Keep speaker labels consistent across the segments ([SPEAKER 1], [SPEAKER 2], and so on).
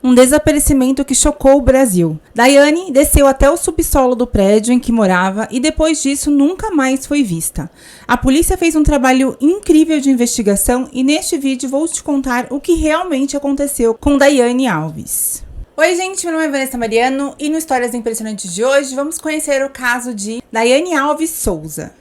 [SPEAKER 1] Um desaparecimento que chocou o Brasil. Daiane desceu até o subsolo do prédio em que morava e depois disso nunca mais foi vista. A polícia fez um trabalho incrível de investigação e neste vídeo vou te contar o que realmente aconteceu com Daiane Alves. Oi gente, meu nome é Vanessa Mariano e no Histórias Impressionantes de hoje vamos conhecer o caso de Daiane Alves Souza.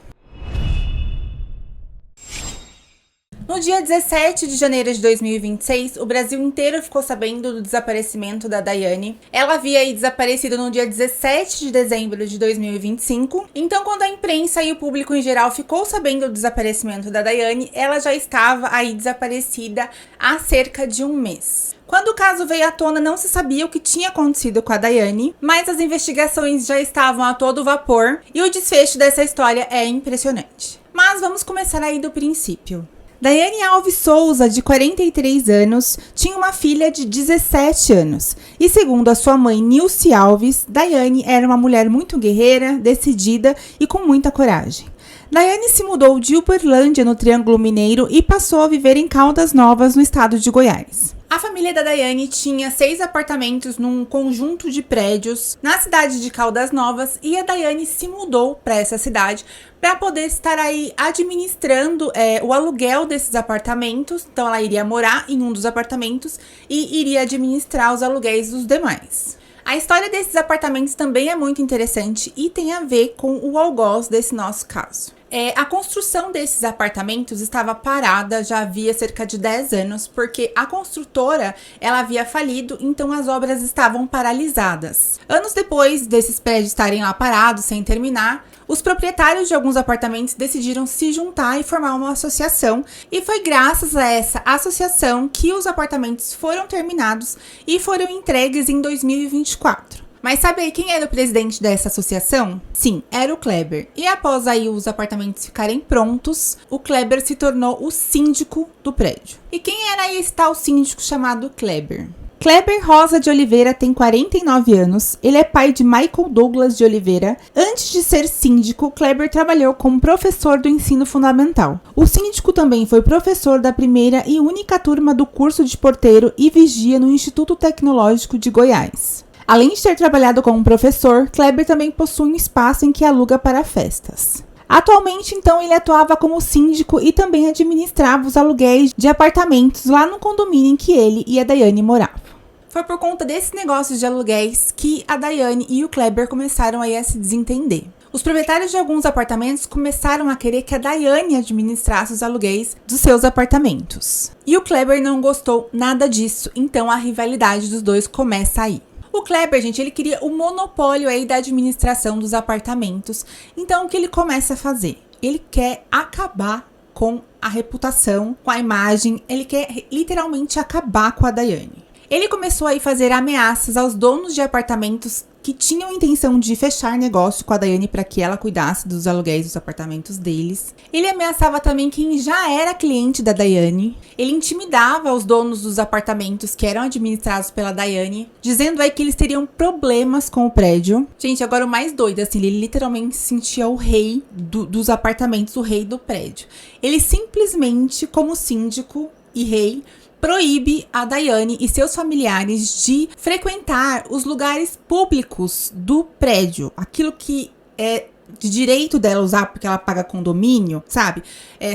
[SPEAKER 1] No dia 17 de janeiro de 2026, o Brasil inteiro ficou sabendo do desaparecimento da Daiane. Ela havia desaparecido no dia 17 de dezembro de 2025. Então, quando a imprensa e o público em geral ficou sabendo do desaparecimento da Daiane, ela já estava desaparecida há cerca de um mês. Quando o caso veio à tona, não se sabia o que tinha acontecido com a Daiane, mas as investigações já estavam a todo vapor e o desfecho dessa história é impressionante. Mas vamos começar do princípio. Daiane Alves Souza, de 43 anos, tinha uma filha de 17 anos. E segundo a sua mãe, Nilce Alves, Daiane era uma mulher muito guerreira, decidida e com muita coragem. Daiane se mudou de Uberlândia, no Triângulo Mineiro, e passou a viver em Caldas Novas, no estado de Goiás. A família da Daiane tinha 6 apartamentos num conjunto de prédios na cidade de Caldas Novas e a Daiane se mudou para essa cidade para poder estar administrando o aluguel desses apartamentos. Então ela iria morar em um dos apartamentos e iria administrar os aluguéis dos demais. A história desses apartamentos também é muito interessante e tem a ver com o algoz desse nosso caso. A construção desses apartamentos estava parada já havia cerca de 10 anos, porque a construtora ela havia falido, então as obras estavam paralisadas. Anos depois desses prédios estarem lá parados, sem terminar, os proprietários de alguns apartamentos decidiram se juntar e formar uma associação, e foi graças a essa associação que os apartamentos foram terminados e foram entregues em 2024. Mas sabe quem era o presidente dessa associação? Sim, era o Kleber. E após os apartamentos ficarem prontos, o Kleber se tornou o síndico do prédio. E quem era esse tal síndico chamado Kleber? Kleber Rosa de Oliveira tem 49 anos, ele é pai de Michael Douglas de Oliveira. Antes de ser síndico, Kleber trabalhou como professor do ensino fundamental. O síndico também foi professor da primeira e única turma do curso de porteiro e vigia no Instituto Tecnológico de Goiás. Além de ter trabalhado como professor, Kleber também possui um espaço em que aluga para festas. Atualmente, então, ele atuava como síndico e também administrava os aluguéis de apartamentos lá no condomínio em que ele e a Daiane moravam. Foi por conta desses negócios de aluguéis que a Daiane e o Kleber começaram a se desentender. Os proprietários de alguns apartamentos começaram a querer que a Daiane administrasse os aluguéis dos seus apartamentos. E o Kleber não gostou nada disso, então a rivalidade dos dois começa aí. O Kleber, gente, ele queria o monopólio da administração dos apartamentos. Então, o que ele começa a fazer? Ele quer acabar com a reputação, com a imagem. Ele quer literalmente acabar com a Daiane. Ele começou a fazer ameaças aos donos de apartamentos que tinham intenção de fechar negócio com a Daiane para que ela cuidasse dos aluguéis dos apartamentos deles. Ele ameaçava também quem já era cliente da Daiane. Ele intimidava os donos dos apartamentos que eram administrados pela Daiane, dizendo que eles teriam problemas com o prédio. Gente, agora o mais doido, ele literalmente se sentia o rei dos apartamentos, o rei do prédio. Ele simplesmente, como síndico e rei, proíbe a Daiane e seus familiares de frequentar os lugares públicos do prédio. Aquilo que é de direito dela usar, porque ela paga condomínio, sabe?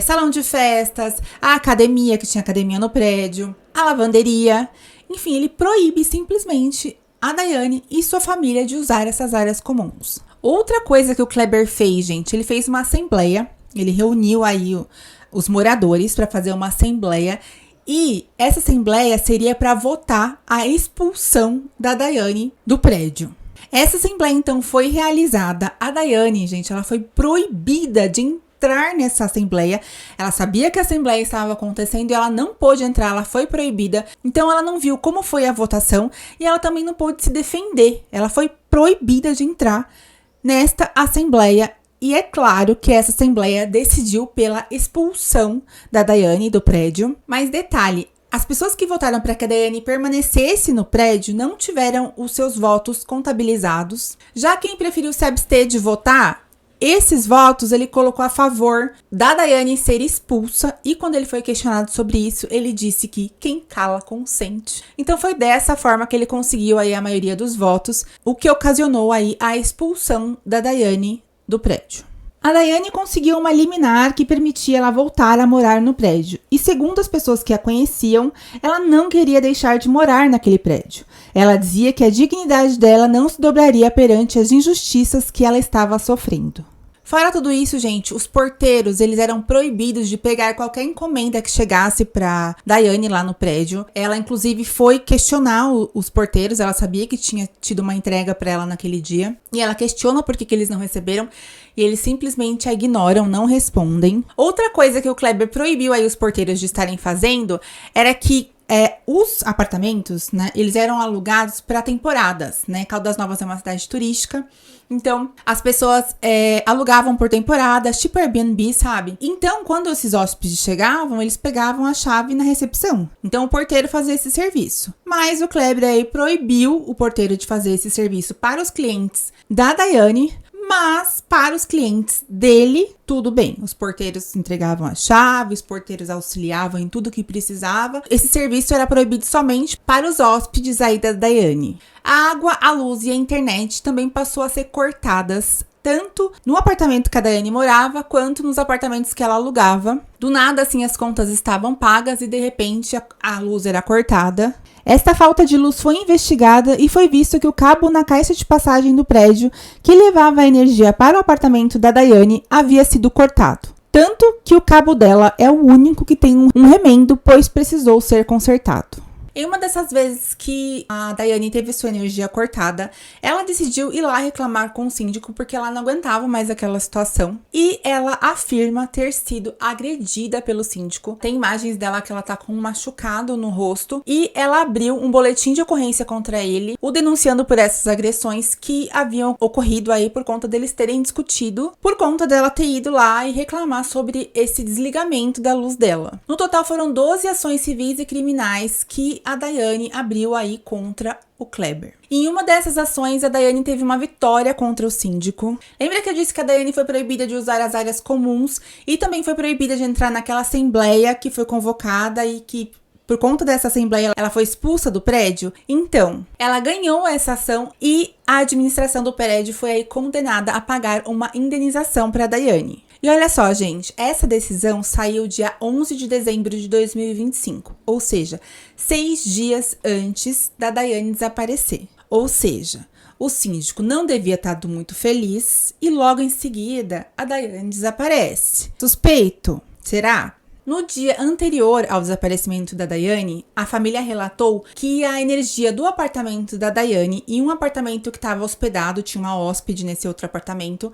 [SPEAKER 1] Salão de festas, a academia, que tinha academia no prédio, a lavanderia. Enfim, ele proíbe simplesmente a Daiane e sua família de usar essas áreas comuns. Outra coisa que o Kleber fez, gente, ele fez uma assembleia. Ele reuniu os moradores para fazer uma assembleia. E essa assembleia seria para votar a expulsão da Daiane do prédio. Essa assembleia, então, foi realizada. A Daiane, gente, ela foi proibida de entrar nessa assembleia. Ela sabia que a assembleia estava acontecendo e ela não pôde entrar, ela foi proibida. Então, ela não viu como foi a votação e ela também não pôde se defender. Ela foi proibida de entrar nesta assembleia. E é claro que essa assembleia decidiu pela expulsão da Daiane do prédio. Mas detalhe, as pessoas que votaram para que a Daiane permanecesse no prédio não tiveram os seus votos contabilizados. Já quem preferiu se abster de votar Esses votos ele colocou a favor da Daiane ser expulsa, e quando ele foi questionado sobre isso, ele disse que quem cala consente. Então foi dessa forma que ele conseguiu aí a maioria dos votos, o que ocasionou aí a expulsão da Daiane do prédio. A Daiane conseguiu uma liminar que permitia ela voltar a morar no prédio. E segundo as pessoas que a conheciam, ela não queria deixar de morar naquele prédio. Ela dizia que a dignidade dela não se dobraria perante as injustiças que ela estava sofrendo. Fora tudo isso, gente, os porteiros, eles eram proibidos de pegar qualquer encomenda que chegasse pra Daiane lá no prédio. Ela, inclusive, foi questionar os porteiros, ela sabia que tinha tido uma entrega pra ela naquele dia. E ela questiona por que eles não receberam, e eles simplesmente a ignoram, não respondem. Outra coisa que o Kleber proibiu aí os porteiros de estarem fazendo era que os apartamentos, né, eles eram alugados para temporadas, né? Caldas Novas é uma cidade turística, então as pessoas alugavam por temporadas, tipo Airbnb, sabe? Então, quando esses hóspedes chegavam, eles pegavam a chave na recepção. Então, o porteiro fazia esse serviço. Mas o Kleber aí proibiu o porteiro de fazer esse serviço para os clientes da Daiane, mas para os clientes dele, tudo bem. Os porteiros entregavam a chave, os porteiros auxiliavam em tudo que precisava. Esse serviço era proibido somente para os hóspedes aí da Daiane. A água, a luz e a internet também passou a ser cortadas, tanto no apartamento que a Daiane morava, quanto nos apartamentos que ela alugava. Do nada, assim, as contas estavam pagas e, de repente, a luz era cortada. Esta falta de luz foi investigada e foi visto que o cabo na caixa de passagem do prédio, que levava a energia para o apartamento da Daiane, havia sido cortado. Tanto que o cabo dela é o único que tem um remendo, pois precisou ser consertado. Em uma dessas vezes que a Daiane teve sua energia cortada, ela decidiu ir lá reclamar com o síndico porque ela não aguentava mais aquela situação. E ela afirma ter sido agredida pelo síndico. Tem imagens dela que ela tá com um machucado no rosto. E ela abriu um boletim de ocorrência contra ele, o denunciando por essas agressões que haviam ocorrido aí por conta deles terem discutido, por conta dela ter ido lá e reclamar sobre esse desligamento da luz dela. No total foram 12 ações civis e criminais que a Daiane abriu aí contra o Kleber. Em uma dessas ações, a Daiane teve uma vitória contra o síndico. Lembra que eu disse que a Daiane foi proibida de usar as áreas comuns e também foi proibida de entrar naquela assembleia que foi convocada e que, por conta dessa assembleia, ela foi expulsa do prédio? Então, ela ganhou essa ação e a administração do prédio foi aí condenada a pagar uma indenização para a Daiane. E olha só, gente, essa decisão saiu dia 11 de dezembro de 2025, ou seja, 6 dias antes da Daiane desaparecer. Ou seja, o síndico não devia estar muito feliz e logo em seguida a Daiane desaparece. Suspeito? Será? No dia anterior ao desaparecimento da Daiane, a família relatou que a energia do apartamento da Daiane e um apartamento que estava hospedado, tinha uma hóspede nesse outro apartamento,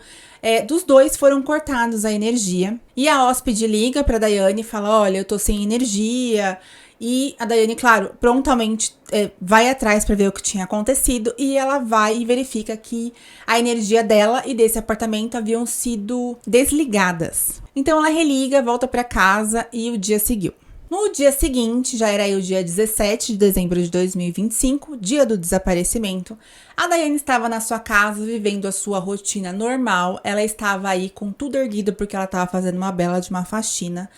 [SPEAKER 1] dos dois foram cortados a energia. E a hóspede liga para a Daiane e fala, olha, eu tô sem energia. E a Daiane, claro, prontamente vai atrás para ver o que tinha acontecido e ela vai e verifica que a energia dela e desse apartamento haviam sido desligadas. Então ela religa, volta para casa e o dia seguiu. No dia seguinte, já era aí o dia 17 de dezembro de 2025, dia do desaparecimento, a Daiane estava na sua casa vivendo a sua rotina normal. Ela estava aí com tudo erguido porque ela estava fazendo uma bela de uma faxina.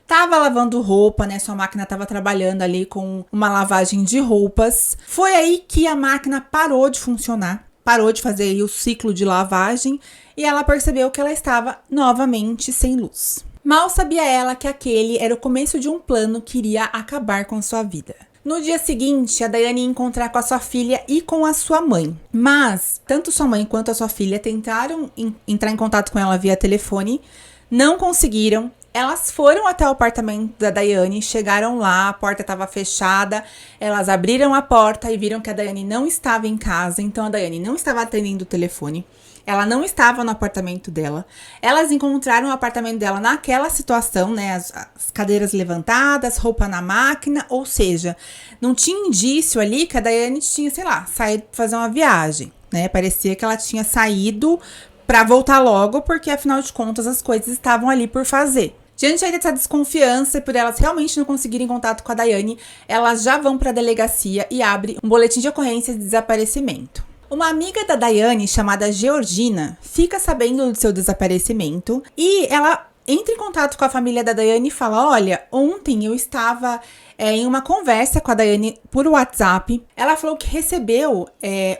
[SPEAKER 1] Tava lavando roupa, né? Sua máquina tava trabalhando ali com uma lavagem de roupas. Foi aí que a máquina parou de funcionar, parou de fazer aí o ciclo de lavagem e ela percebeu que ela estava novamente sem luz. Mal sabia ela que aquele era o começo de um plano que iria acabar com sua vida. No dia seguinte, a Daiane ia encontrar com a sua filha e com a sua mãe. Mas, tanto sua mãe quanto a sua filha tentaram entrar em contato com ela via telefone, não conseguiram. Elas foram até o apartamento da Daiane, chegaram lá, a porta estava fechada, elas abriram a porta e viram que a Daiane não estava em casa, então a Daiane não estava atendendo o telefone, ela não estava no apartamento dela. Elas encontraram o apartamento dela naquela situação, né, as cadeiras levantadas, roupa na máquina, ou seja, não tinha indício ali que a Daiane tinha, sei lá, saído para fazer uma viagem, né, parecia que ela tinha saído para voltar logo, porque afinal de contas as coisas estavam ali por fazer. Diante aí dessa desconfiança e por elas realmente não conseguirem contato com a Daiane, elas já vão para a delegacia e abrem um boletim de ocorrência de desaparecimento. O Uma amiga da Daiane, chamada Georgina, fica sabendo do seu desaparecimento e ela entra em contato com a família da Daiane e fala: olha, ontem eu estava em uma conversa com a Daiane por WhatsApp. Ela falou que recebeu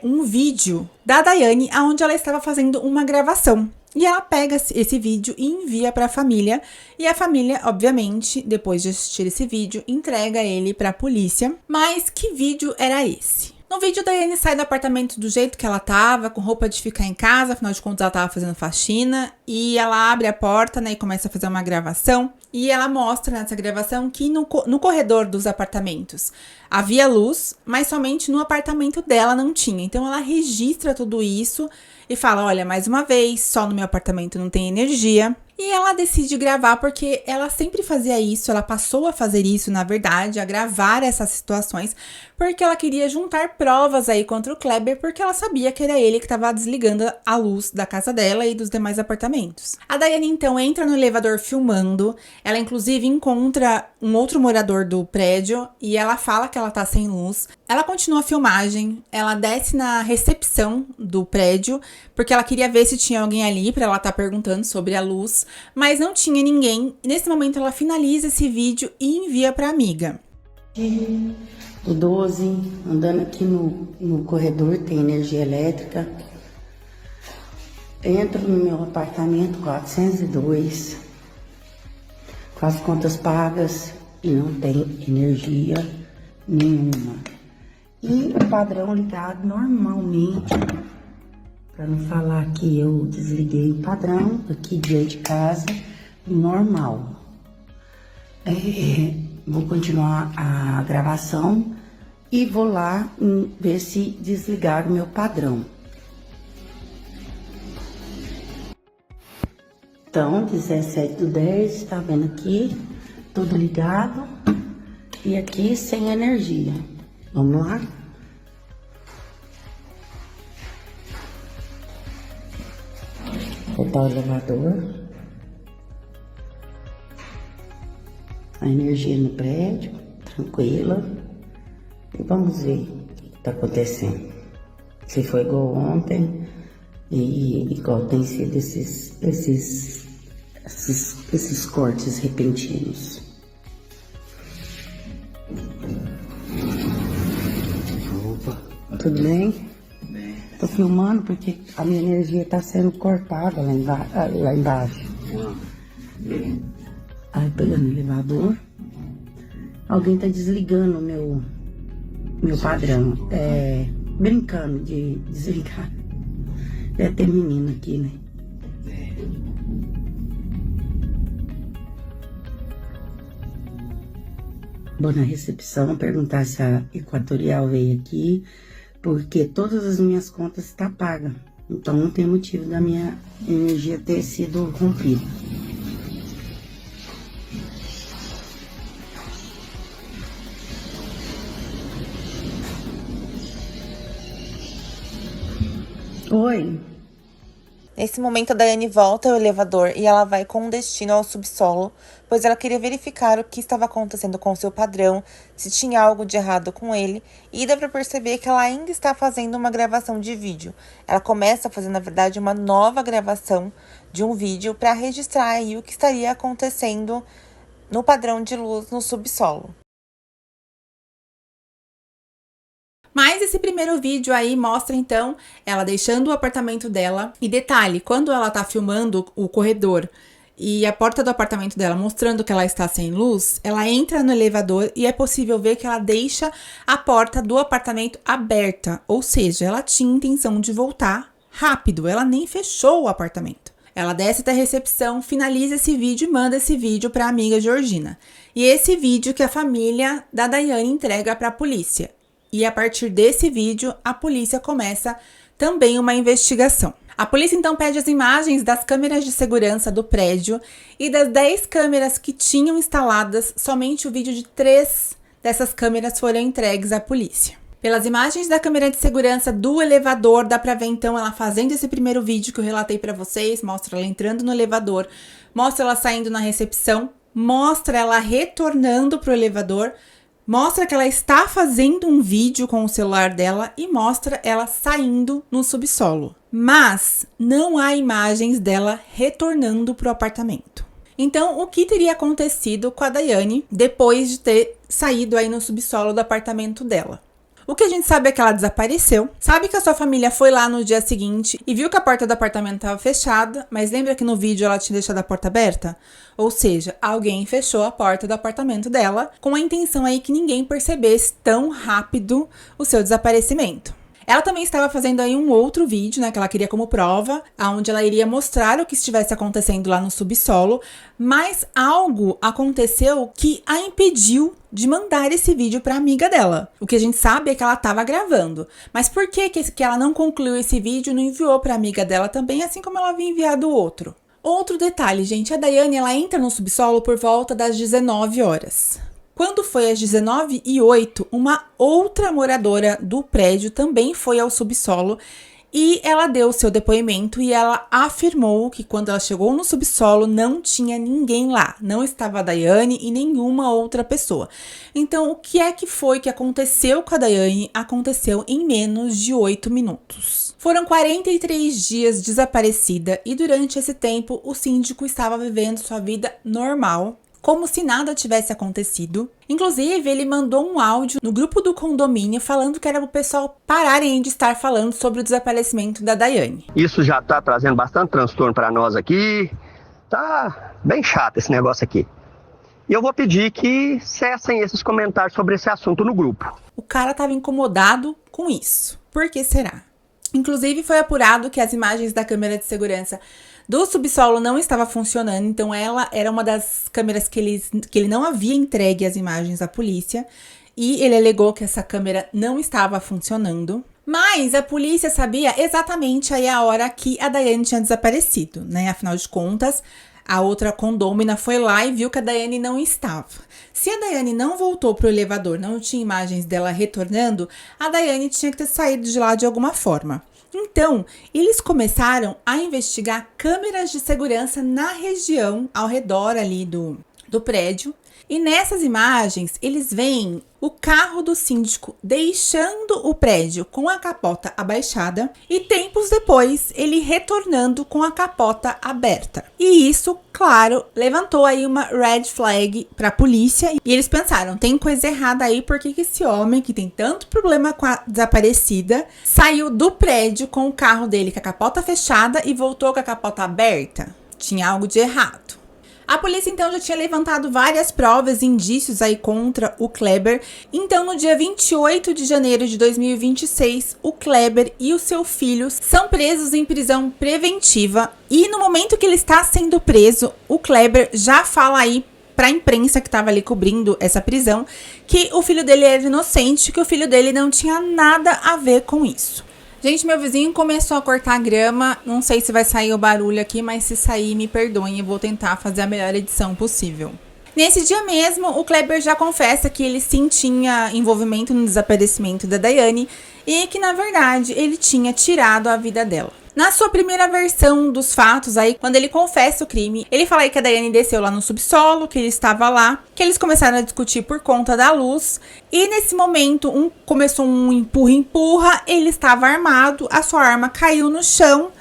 [SPEAKER 1] um vídeo da Daiane onde ela estava fazendo uma gravação. E ela pega esse vídeo e envia para a família. E a família, obviamente, depois de assistir esse vídeo, entrega ele para a polícia. Mas que vídeo era esse? No vídeo, a Daiane sai do apartamento do jeito que ela tava, com roupa de ficar em casa, afinal de contas ela tava fazendo faxina, e ela abre a porta, né, e começa a fazer uma gravação, e ela mostra nessa gravação que no corredor dos apartamentos havia luz, mas somente no apartamento dela não tinha. Então ela registra tudo isso e fala: olha, mais uma vez, só no meu apartamento não tem energia. E ela decide gravar porque ela sempre fazia isso, ela passou a fazer isso, na verdade, a gravar essas situações, porque ela queria juntar provas aí contra o Kleber, porque ela sabia que era ele que estava desligando a luz da casa dela e dos demais apartamentos. A Daiane, então, entra no elevador filmando, ela inclusive encontra um outro morador do prédio e ela fala que ela tá sem luz. Ela continua a filmagem, ela desce na recepção do prédio, porque ela queria ver se tinha alguém ali para ela estar perguntando sobre a luz, mas não tinha ninguém. Nesse momento ela finaliza esse vídeo e envia para a amiga.
[SPEAKER 2] O 12, andando aqui no corredor, tem energia elétrica. Entro no meu apartamento 402, com as contas pagas e não tem energia nenhuma. E o padrão ligado normalmente, para não falar que eu desliguei o padrão aqui dentro de casa, normal. Vou continuar a gravação e vou lá ver se desligar o meu padrão. Então, 17/10, tá vendo aqui? Tudo ligado e aqui sem energia. Vamos lá? Botar o elevador. A energia no prédio, tranquila. E vamos ver o que tá acontecendo. Se foi igual ontem e igual tem sido esses cortes repentinos. Opa. Tudo bem? Bem. Tô filmando porque a minha energia tá sendo cortada lá embaixo. Aí pegando o elevador, alguém tá desligando o meu padrão, brincando de desligar. Deve ter menino aqui, né? Vou na recepção perguntar se a Equatorial veio aqui, porque todas as minhas contas estão pagas. Então não tem motivo da minha energia ter sido rompida. Oi.
[SPEAKER 1] Nesse momento, a Daiane volta ao elevador e ela vai com destino ao subsolo, pois ela queria verificar o que estava acontecendo com seu padrão, se tinha algo de errado com ele, e dá para perceber que ela ainda está fazendo uma gravação de vídeo. Ela começa a fazer, na verdade, uma nova gravação de um vídeo para registrar aí o que estaria acontecendo no padrão de luz no subsolo. Mas esse primeiro vídeo aí mostra, então, ela deixando o apartamento dela. E detalhe, quando ela tá filmando o corredor e a porta do apartamento dela mostrando que ela está sem luz, ela entra no elevador e é possível ver que ela deixa a porta do apartamento aberta. Ou seja, ela tinha intenção de voltar rápido, ela nem fechou o apartamento. Ela desce até a recepção, finaliza esse vídeo e manda esse vídeo para a amiga Georgina. E esse vídeo que a família da Daiane entrega para a polícia. E a partir desse vídeo, a polícia começa também uma investigação. A polícia então pede as imagens das câmeras de segurança do prédio e das 10 câmeras que tinham instaladas, somente o vídeo de 3 dessas câmeras foram entregues à polícia. Pelas imagens da câmera de segurança do elevador, dá pra ver então ela fazendo esse primeiro vídeo que eu relatei pra vocês, mostra ela entrando no elevador, mostra ela saindo na recepção, mostra ela retornando pro elevador, mostra que ela está fazendo um vídeo com o celular dela e mostra ela saindo no subsolo. Mas não há imagens dela retornando para o apartamento. Então, o que teria acontecido com a Daiane depois de ter saído aí no subsolo do apartamento dela? O que a gente sabe é que ela desapareceu, sabe que a sua família foi lá no dia seguinte e viu que a porta do apartamento estava fechada, mas lembra que no vídeo ela tinha deixado a porta aberta? Ou seja, alguém fechou a porta do apartamento dela com a intenção aí que ninguém percebesse tão rápido o seu desaparecimento. Ela também estava fazendo aí um outro vídeo, né, que ela queria como prova, onde ela iria mostrar o que estivesse acontecendo lá no subsolo, mas algo aconteceu que a impediu de mandar esse vídeo para a amiga dela. O que a gente sabe é que ela estava gravando, mas por que ela não concluiu esse vídeo e não enviou para a amiga dela também, assim como ela havia enviado o outro? Outro detalhe, gente, a Daiane, ela entra no subsolo por volta das 19 horas. Quando foi às 19h08, uma outra moradora do prédio também foi ao subsolo e ela deu o seu depoimento e ela afirmou que quando ela chegou no subsolo não tinha ninguém lá, não estava a Daiane e nenhuma outra pessoa. Então, o que é que foi que aconteceu com a Daiane? Aconteceu em menos de 8 minutos. Foram 43 dias desaparecida e durante esse tempo o síndico estava vivendo sua vida normal, como se nada tivesse acontecido. Inclusive, ele mandou um áudio no grupo do condomínio falando que era para o pessoal pararem de estar falando sobre o desaparecimento da Daiane.
[SPEAKER 3] Isso já tá trazendo bastante transtorno para nós aqui. Tá bem chato esse negócio aqui. E eu vou pedir que cessem esses comentários sobre esse assunto no grupo.
[SPEAKER 1] O cara estava incomodado com isso. Por que será? Inclusive, foi apurado que as imagens da câmera de segurança do subsolo não estava funcionando, então ela era uma das câmeras que ele não havia entregue as imagens à polícia e ele alegou que essa câmera não estava funcionando. Mas a polícia sabia exatamente aí a hora que a Daiane tinha desaparecido, né? Afinal de contas, a outra condômina foi lá e viu que a Daiane não estava. Se a Daiane não voltou para o elevador, não tinha imagens dela retornando, a Daiane tinha que ter saído de lá de alguma forma. Então, eles começaram a investigar câmeras de segurança na região, ao redor ali do prédio. E nessas imagens, eles veem o carro do síndico deixando o prédio com a capota abaixada e tempos depois ele retornando com a capota aberta. E isso, claro, levantou aí uma red flag para a polícia e eles pensaram, tem coisa errada aí, por que esse homem que tem tanto problema com a desaparecida saiu do prédio com o carro dele com a capota fechada e voltou com a capota aberta? Tinha algo de errado. A polícia, então, já tinha levantado várias provas e indícios aí contra o Kleber. Então, no dia 28 de janeiro de 2026, o Kleber e o seu filho são presos em prisão preventiva. E no momento que ele está sendo preso, o Kleber já fala aí para a imprensa que estava ali cobrindo essa prisão que o filho dele era inocente, que o filho dele não tinha nada a ver com isso. Gente, meu vizinho começou a cortar grama, não sei se vai sair o barulho aqui, mas se sair, me perdoem, eu vou tentar fazer a melhor edição possível. Nesse dia mesmo, o Kleber já confessa que ele sim tinha envolvimento no desaparecimento da Daiane e que, na verdade, ele tinha tirado a vida dela. Na sua primeira versão dos fatos, aí, quando ele confessa o crime, ele fala aí que a Daiane desceu lá no subsolo, que ele estava lá, que eles começaram a discutir por conta da luz. E nesse momento, começou um empurra-empurra, ele estava armado, a sua arma caiu no chão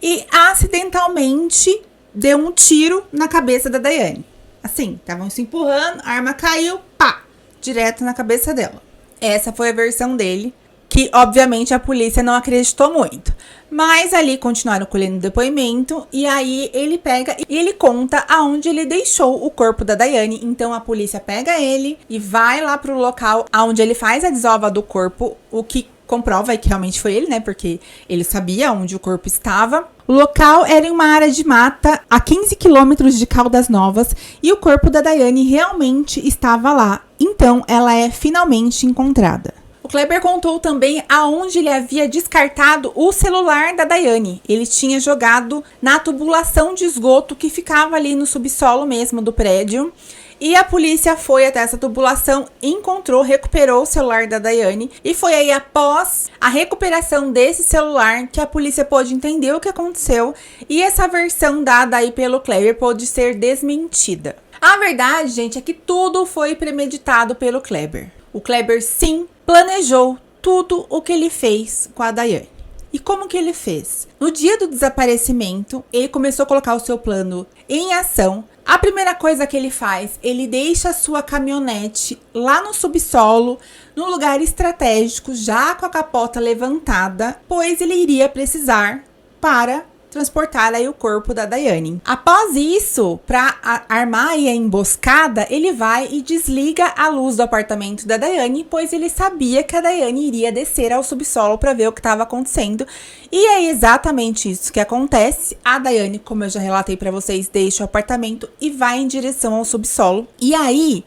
[SPEAKER 1] e acidentalmente deu um tiro na cabeça da Daiane. Assim, estavam se empurrando, a arma caiu, pá, direto na cabeça dela. Essa foi a versão dele, que obviamente a polícia não acreditou muito. Mas ali continuaram colhendo depoimento e aí ele pega e ele conta aonde ele deixou o corpo da Daiane. Então a polícia pega ele e vai lá pro local aonde ele faz a desova do corpo, o que comprova que realmente foi ele, né? Porque ele sabia onde o corpo estava. O local era em uma área de mata a 15 quilômetros de Caldas Novas e o corpo da Daiane realmente estava lá. Então ela é finalmente encontrada. O Kleber contou também aonde ele havia descartado o celular da Daiane. Ele tinha jogado na tubulação de esgoto que ficava ali no subsolo mesmo do prédio. E a polícia foi até essa tubulação, encontrou, recuperou o celular da Daiane. E foi aí após a recuperação desse celular que a polícia pôde entender o que aconteceu. E essa versão dada aí pelo Kleber pôde ser desmentida. A verdade, gente, é que tudo foi premeditado pelo Kleber. O Kleber, sim, planejou tudo o que ele fez com a Daiane. E como que ele fez? No dia do desaparecimento, ele começou a colocar o seu plano em ação. A primeira coisa que ele faz, ele deixa a sua caminhonete lá no subsolo, num lugar estratégico, já com a capota levantada, pois ele iria precisar para transportar aí o corpo da Daiane. Após isso, para armar aí a emboscada, ele vai e desliga a luz do apartamento da Daiane, pois ele sabia que a Daiane iria descer ao subsolo para ver o que estava acontecendo. E é exatamente isso que acontece. A Daiane, como eu já relatei para vocês, deixa o apartamento e vai em direção ao subsolo. E aí,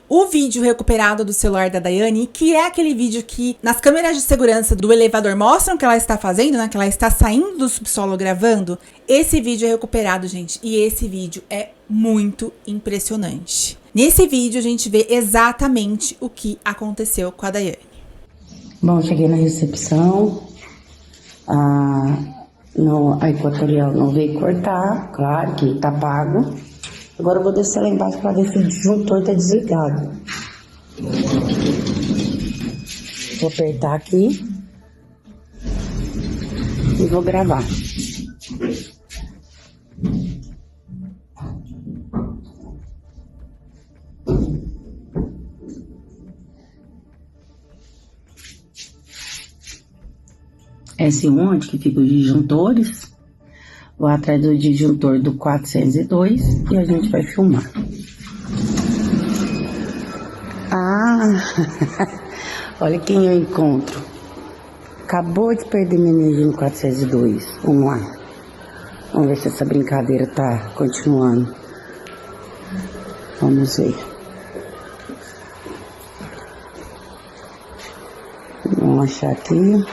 [SPEAKER 1] o vídeo recuperado do celular da Daiane, que é aquele vídeo que nas câmeras de segurança do elevador mostram que ela está fazendo, né? Que ela está saindo do subsolo gravando. Esse vídeo é recuperado, gente. E esse vídeo é muito impressionante. Nesse vídeo a gente vê exatamente o que aconteceu com a Daiane.
[SPEAKER 2] Bom, cheguei na recepção. A Equatorial não veio cortar, claro que tá pago. Agora eu vou descer lá embaixo para ver se o disjuntor tá desligado. Vou apertar aqui e vou gravar. Esse onde que fica os disjuntores. Vou atrás do disjuntor do 402 e a gente vai filmar. Olha quem eu encontro. Acabou de perder minha energia no 402. Vamos lá. Vamos ver se essa brincadeira tá continuando. Vamos ver. Vamos achar aqui.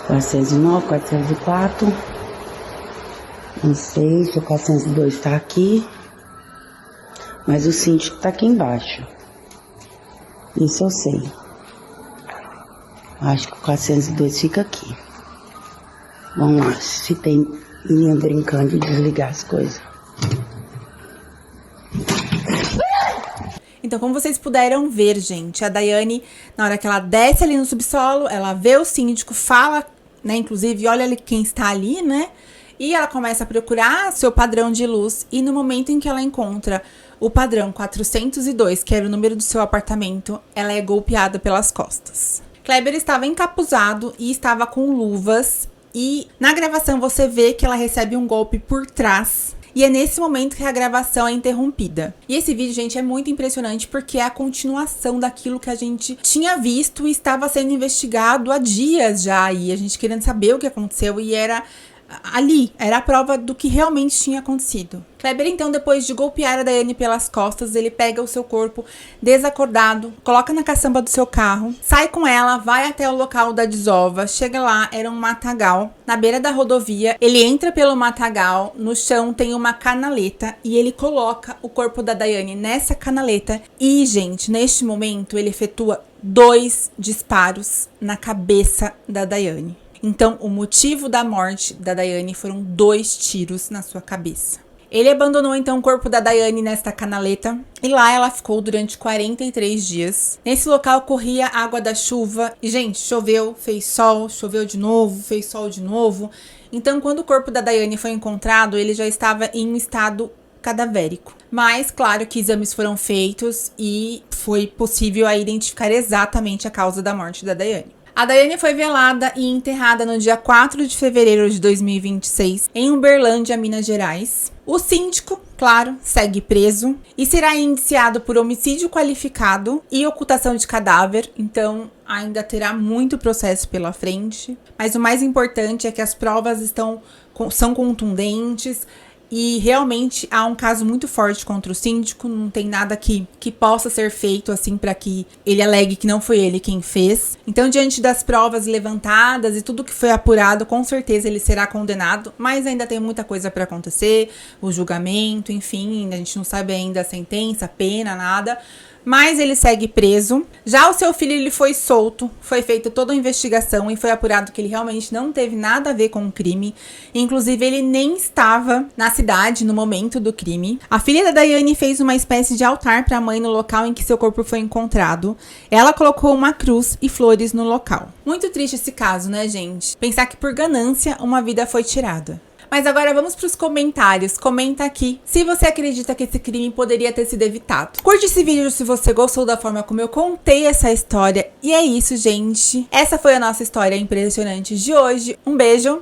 [SPEAKER 2] 409, 404. Não sei se o 402 tá aqui, mas o síndico tá aqui embaixo. Isso eu sei. Acho que o 402 fica aqui. Vamos lá, se tem menina brincando de desligar as coisas.
[SPEAKER 1] Então, como vocês puderam ver, gente, a Daiane, na hora que ela desce ali no subsolo, ela vê o síndico, fala, né, inclusive, olha ali quem está ali, né? E ela começa a procurar seu padrão de luz e no momento em que ela encontra o padrão 402, que era o número do seu apartamento, ela é golpeada pelas costas. Kleber estava encapuzado e estava com luvas e na gravação você vê que ela recebe um golpe por trás. E é nesse momento que a gravação é interrompida. E esse vídeo, gente, é muito impressionante porque é a continuação daquilo que a gente tinha visto e estava sendo investigado há dias já. E a gente querendo saber o que aconteceu e era ali, era a prova do que realmente tinha acontecido. Kleber, então, depois de golpear a Daiane pelas costas, ele pega o seu corpo desacordado, coloca na caçamba do seu carro, sai com ela, vai até o local da desova, chega lá, era um matagal. Na beira da rodovia, ele entra pelo matagal, no chão tem uma canaleta e ele coloca o corpo da Daiane nessa canaleta e, gente, neste momento, ele efetua 2 disparos na cabeça da Daiane. Então, o motivo da morte da Daiane foram 2 tiros na sua cabeça. Ele abandonou, então, o corpo da Daiane nesta canaleta e lá ela ficou durante 43 dias. Nesse local corria água da chuva e, gente, choveu, fez sol, choveu de novo, fez sol de novo. Então, quando o corpo da Daiane foi encontrado, ele já estava em um estado cadavérico. Mas, claro que exames foram feitos e foi possível aí identificar exatamente a causa da morte da Daiane. A Daiane foi velada e enterrada no dia 4 de fevereiro de 2026, em Uberlândia, Minas Gerais. O síndico, claro, segue preso e será indiciado por homicídio qualificado e ocultação de cadáver, então ainda terá muito processo pela frente. Mas o mais importante é que as provas são contundentes, e realmente há um caso muito forte contra o síndico, não tem nada que possa ser feito assim para que ele alegue que não foi ele quem fez. Então, diante das provas levantadas e tudo que foi apurado, com certeza ele será condenado, mas ainda tem muita coisa para acontecer, o julgamento, enfim, a gente não sabe ainda a sentença, a pena, nada. mas ele segue preso. Já o seu filho, ele foi solto, foi feita toda uma investigação e foi apurado que ele realmente não teve nada a ver com o crime. Inclusive, ele nem estava na cidade no momento do crime. A filha da Daiane fez uma espécie de altar para a mãe no local em que seu corpo foi encontrado. Ela colocou uma cruz e flores no local. Muito triste esse caso, né, gente? Pensar que por ganância uma vida foi tirada. Mas agora vamos para os comentários. Comenta aqui se você acredita que esse crime poderia ter sido evitado. Curte esse vídeo se você gostou da forma como eu contei essa história. E é isso, gente. Essa foi a nossa história impressionante de hoje. Um beijo.